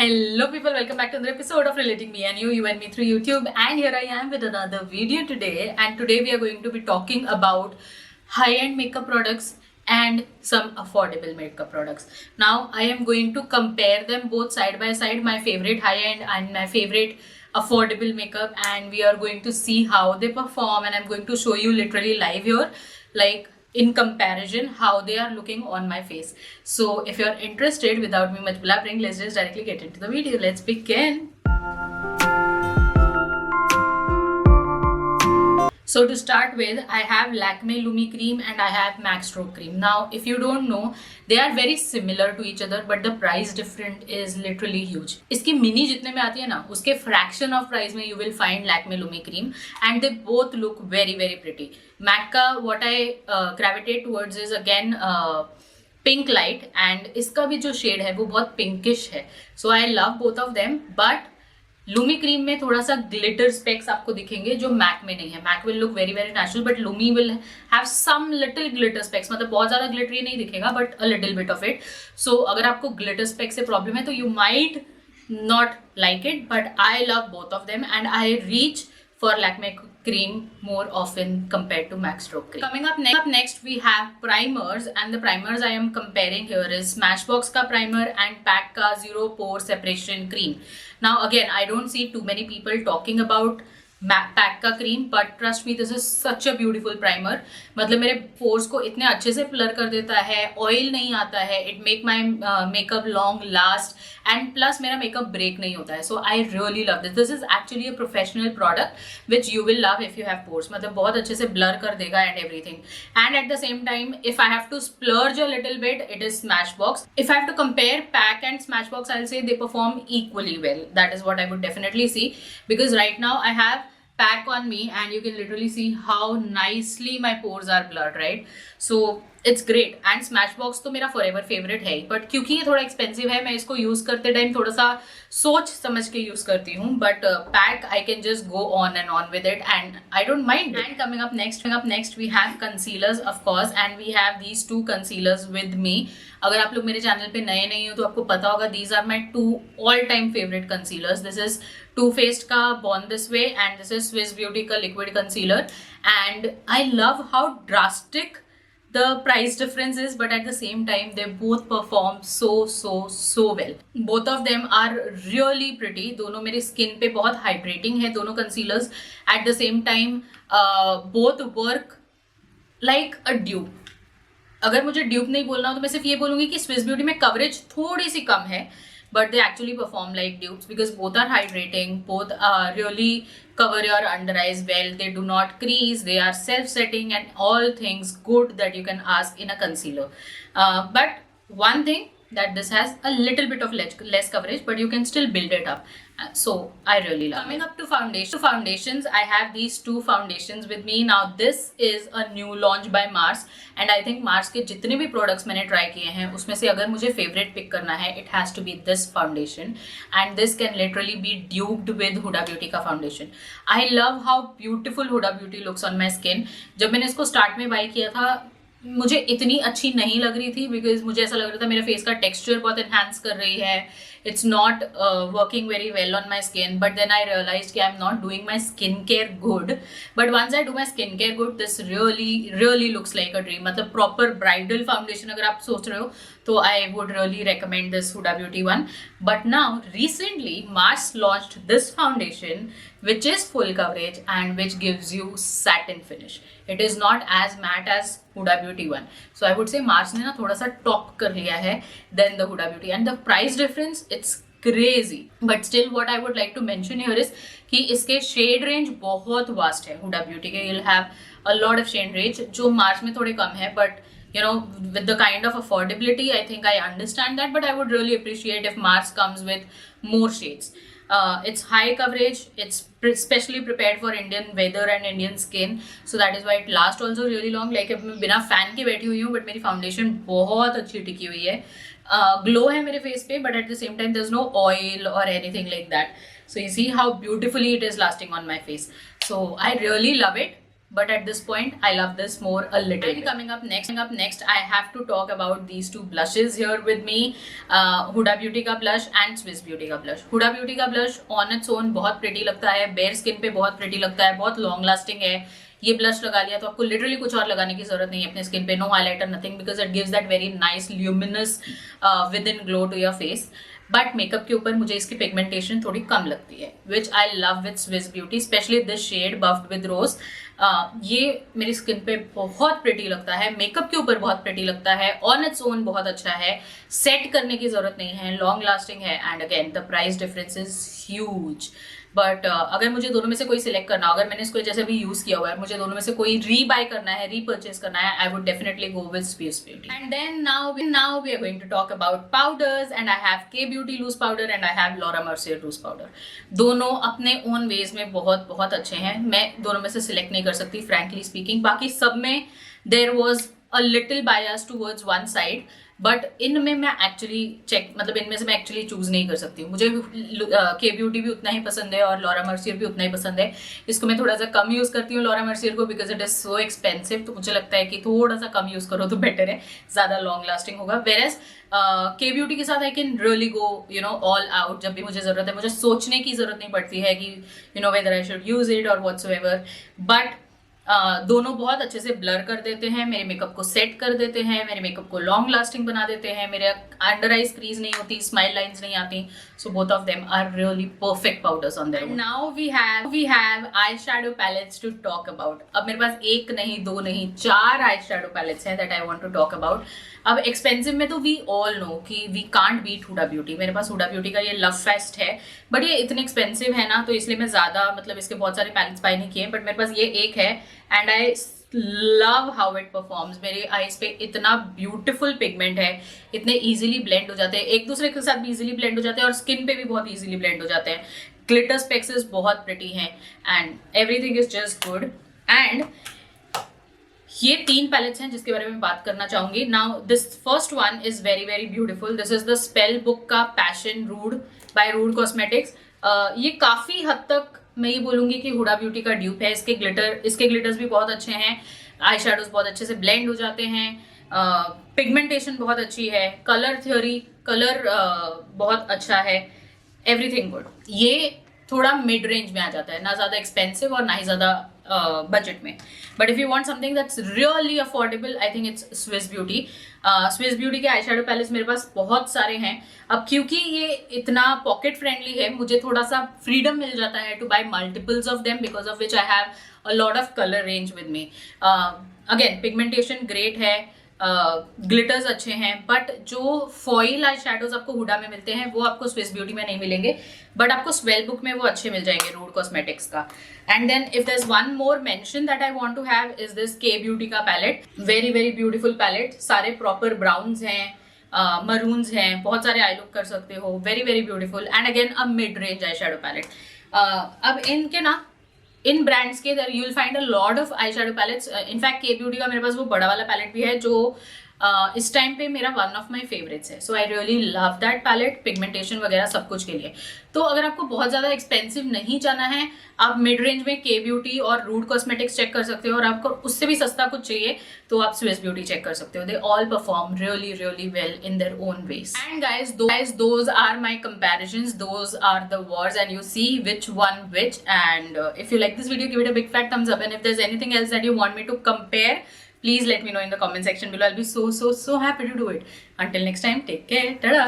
Hello people, welcome back to another episode of Relating Me and You and Me through YouTube. And here I am with another video today. And today we are going to be talking about high-end makeup products and some affordable makeup products. Now I am going to compare them both side by side, my favorite high-end and my favorite affordable makeup, and we are going to see how they perform, and I'm going to show you literally live here, like in comparison how they are looking on my face. So if you're interested, without me much blabbering, let's just directly get into the video. Let's begin. So to start with, I have Lakme Lumi Cream and I have Max Stroke Cream. Now, if you don't know, they are very similar to each other, but the price difference is literally huge. इसकी mini जितने में आती है ना, उसके fraction of price में you will find Lakme Lumi Cream, and they both look very very pretty. MAC का what I gravitate towards is again pink light, and इसका भी जो shade है वो बहुत pinkish है. So I love both of them, but Lumi cream में थोड़ा सा ग्लिटर स्पेक्स आपको दिखेंगे जो मैक में नहीं है. MAC will look very very natural, but Lumi will have some little glitter specks, मतलब बहुत ज्यादा ग्लिटरी नहीं दिखेगा but a little bit of it. So अगर आपको ग्लिटर स्पेक्स से प्रॉब्लम है तो you might not like it, but I love both of them and I reach for Lakme cream more often compared to Max Stroke cream. Coming up next we have primers, and the primers I am comparing here is Smashbox ka primer and PAC ka zero pore separation cream. Now again, I don't see too many people talking about pack का cream, but trust me this is such a beautiful primer. मतलब मेरे pores को इतने अच्छे से blur कर देता है, ऑयल नहीं आता है, it make my makeup long last, and plus मेरा मेकअप ब्रेक नहीं होता है. So I really love this. This is actually a professional product which you will love if you have pores. मतलब बहुत अच्छे से ब्लर कर देगा and everything. And at the same time if I have to splurge a little bit, it is Smashbox. If I have to compare PAC and Smashbox, I'll say they perform equally well. That is what I would definitely see, because right now I have PAC on me and you can literally see how nicely my pores are blurred, right? So it's great. And Smashbox तो मेरा forever favorite है, but क्योंकि ये थोड़ा expensive है, मैं इसको use करते टाइम थोड़ा सा सोच समझ के use करती हूँ. But PAC I can just go on and on with it and I don't mind it. And coming up next we have concealers, of course, and we have these two concealers with me. अगर आप लोग मेरे channel पे नए नहीं हो तो आपको पता होगा, these are my two all time favorite concealers. This is Too Faced का Born This Way and this is Swiss Beauty का liquid concealer, and I love how drastic the price difference is, but at the same time they both perform so well. Both of them are really pretty. दोनों मेरी skin पे बहुत hydrating है दोनों concealers. Eight the same time both work like a dupe. अगर मुझे dupe नहीं बोलना हो तो मैं सिर्फ ये बोलूँगी कि स्विस ब्यूटी में कवरेज थोड़ी सी कम है, but they actually perform like dupes because both are hydrating, both really cover your under eyes well, they do not crease, they are self-setting and all things good that you can ask in a concealer. But one thing, that this has a little bit of less coverage, but you can still build it up. So I really love. Coming up to foundations, I have these two foundations with me. Now this is a new launch by Mars, and I think Mars के जितने भी products मैंने try किए हैं उसमें से अगर मुझे favorite pick करना है, it has to be this foundation, and this can literally be duped with Huda Beauty का foundation. I love how beautiful Huda Beauty looks on my skin. जब मैंने इसको start में buy किया था मुझे इतनी अच्छी नहीं लग रही थी, बिकॉज मुझे ऐसा लग रहा था मेरे फेस का टेक्सचर बहुत एनहांस कर रही है, it's not working very well on my skin. But then I realise कि I am not doing my skin care good. But once I do my skin care good, this really looks like a dream. मतलब proper bridal foundation अगर आप सोच रहे हो तो I would really recommend this Huda Beauty one. But now recently Mars launched this foundation which is full coverage and which gives you satin finish. It is not as matte as Huda Beauty one. So I would say Mars ने ना थोड़ा सा top कर लिया है than the Huda Beauty, and the price difference it's crazy. But still what I would like to mention here is कि इसके shade range बहुत vast है. Huda Beauty के you'll have a lot of shade range जो Mars में थोड़े कम है, but you know, with the kind of affordability, I think I understand that, but I would really appreciate if Mars comes with more shades. It's high coverage, it's specially prepared for Indian weather and Indian skin, so that is why it lasts also really long. Like अब मैं बिना fan के बैठी हुई हूँ, but मेरी foundation बहुत अच्छी टिकी हुई है. ग्लो है मेरे फेस पे, but at the same time there's no oil or anything like that. So you see how beautifully it is lasting on my face. So I really love it. but at this point I love this more a little bit. Coming up next I have to talk about these two blushes here with me, Huda Beauty का blush and Swiss Beauty का blush. Huda Beauty का blush on its own बहुत pretty लगता है, bare skin पे बहुत pretty लगता है, बहुत long lasting है. ये ब्लश लगा लिया तो आपको लिटरली कुछ और लगाने की जरूरत नहीं है अपने स्किन पे, no highlighter nothing, because it gives that very nice luminous within glow to your face. But makeup के ऊपर मुझे इसकी पिगमेंटेशन थोड़ी कम लगती है, which I love with Swiss Beauty, specially this shade buffed with rose. ये मेरी स्किन पे बहुत प्रिटी लगता है, मेकअप के ऊपर बहुत प्रिटी लगता है, ऑन इट्स ओन बहुत अच्छा है, सेट करने की जरूरत नहीं है, लॉन्ग लास्टिंग है, and again the price difference is huge. But अगर मुझे दोनों में से कोई सिलेक्ट करना, अगर मैंने इसको जैसे भी यूज किया हुआ है, मुझे दोनों में से कोई रीबाय करना है, रीपर्चेस करना है, I would definitely go with Swiss Beauty. And then now we are going to talk about powders, and I have K Beauty loose powder and I have Laura Mercier loose powder. दोनों अपने own ways में बहुत बहुत अच्छे हैं. मैं दोनों में से सिलेक्ट नहीं कर सकती फ्रैंकली स्पीकिंग. बाकी सब में there was a little bias towards one side, but इनमें मैं एक्चुअली इनमें से मैं एक्चुअली चूज नहीं कर सकती हूँ. मुझे के ब्यूटी भी उतना ही पसंद है और लॉरा मर्सियर भी उतना ही पसंद है. इसको मैं थोड़ा सा कम यूज करती हूँ लॉरा मर्सियर को, because it is so expensive. तो मुझे लगता है कि थोड़ा सा कम यूज करो तो बेटर है, ज्यादा लॉन्ग लास्टिंग होगा. वेरएज के ब्यूटी के साथ I can really go all out. जब भी मुझे जरूरत है, मुझे सोचने की जरूरत नहीं पड़ती है कि whether I should use it और व्हाटसोएवर. बट दोनों बहुत अच्छे से ब्लर कर देते हैं, मेरे मेकअप को सेट कर देते हैं, मेरे मेकअप को लॉन्ग लास्टिंग बना देते हैं, मेरे अंडर आईज क्रीज नहीं होती, स्माइल लाइंस नहीं आती. So both of them are really perfect powders on there. Now we have eye shadow palettes to talk about. अब मेरे पास एक नहीं, दो नहीं, 4 आई शैडो पैलेट्स हैं that I want to talk about. अब एक्सपेंसिव में तो वी ऑल नो कि we can't beat Huda Beauty. मेरे पास हुडा ब्यूटी का ये लव फेस्ट है, बट ये इतने एक्सपेंसिव है ना, तो इसलिए मैं ज्यादा इसके बहुत सारे पैलेट्स बाय नहीं किए. बट मेरे पास ये एक है and I love how it performs. मेरे आईज पे इतना ब्यूटिफुल पिगमेंट है, इतने इजीली ब्लेंड हो जाते हैं, एक दूसरे के साथ भी इजीली ब्लेंड हो जाते हैं और स्किन पे भी बहुत इजीली ब्लेंड हो जाते हैं. ग्लिटर स्पेक्सेस बहुत प्रिटी हैं and everything is just good. And ये 3 पैलेट्स हैं जिसके बारे में बात करना चाहूंगी. Now this first one is very very beautiful. This is the spell book का passion rude by Rude Cosmetics. ये काफी हद तक मैं ये बोलूंगी कि हुडा ब्यूटी का ड्यूप है. इसके ग्लिटर्स भी बहुत अच्छे हैं, आई शेडोज बहुत अच्छे से ब्लेंड हो जाते हैं, पिगमेंटेशन बहुत अच्छी है, कलर बहुत अच्छा है, एवरीथिंग गुड. ये थोड़ा मिड रेंज में आ जाता है, ना ज्यादा एक्सपेंसिव और ना ही ज्यादा बजट में. But if you want something that's really affordable, I think it's Swiss beauty. Swiss beauty के आई शेडो पैलेट्स मेरे पास बहुत सारे हैं. अब क्योंकि ये इतना पॉकेट फ्रेंडली है, मुझे थोड़ा सा फ्रीडम मिल जाता है to buy multiples of them, because of which I have a lot of colour range with me. Again pigmentation great है, ग्लिटर्स अच्छे हैं, बट जो फॉइल आई शेडोज आपको हुडा में मिलते हैं वो आपको स्विस ब्यूटी में नहीं मिलेंगे, बट आपको स्वेल बुक में वो अच्छे मिल जाएंगे रूड कॉस्मेटिक्स का. And then if there is one more mention that I want to have is this K Beauty का palette. Very very beautiful palette. सारे प्रॉपर ब्राउन्स हैं, मरून्स हैं, बहुत सारे आई लुक कर सकते हो, very very beautiful. And again a mid range eye shadow palette. अब इनके ना इन ब्रांड्स के you will find a lot of eye shadow palettes. In fact के ब्यूटी का मेरे पास वो बड़ा वाला पैलेट भी है जो इस टाइम पे मेरा वन ऑफ माई फेवरेट्स है. So I really love that palette, pigmentation वगैरह सब कुछ के लिए. तो अगर आपको बहुत ज्यादा एक्सपेंसिव नहीं जाना है, आप मिड रेंज में के ब्यूटी और रूड कॉस्मेटिक्स चेक कर सकते हो, और आपको उससे भी सस्ता कुछ चाहिए तो आप स्विस ब्यूटी चेक कर सकते हो. They all perform really really well in their own ways. And guys those are my comparisons, those are the words, and you see which one which. And if you like this video, give it a big fat thumbs up, and if there's anything else that you want me to compare, please let me know in the comment section below. I'll be so happy to do it. Until next time, take care. Ta-da.